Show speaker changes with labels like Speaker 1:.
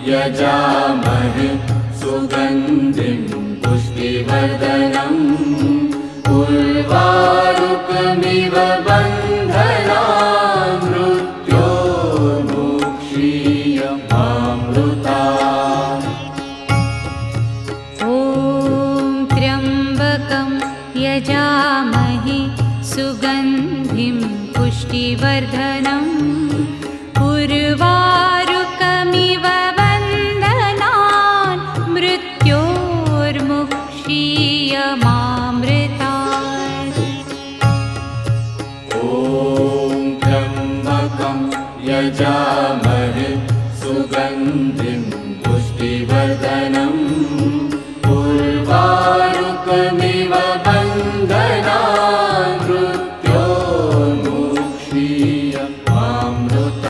Speaker 1: यजामहे सुगन्धिं पुष्टिवर्धनम् उर्वारुकमिव बन्धनान् मृत्योर्मुक्षीयमामृतात्।
Speaker 2: ॐ त्र्यम्बकं यजामहे सुगन्धिं पुष्टिवर्धनम् उर्वारुकमिव बन्धनान् मृत्योर्मुक्षीयमामृतात्।
Speaker 1: ॐ त्र्यम्बकं यजामहे सुगन्धिं पुष्टिवर्धनम्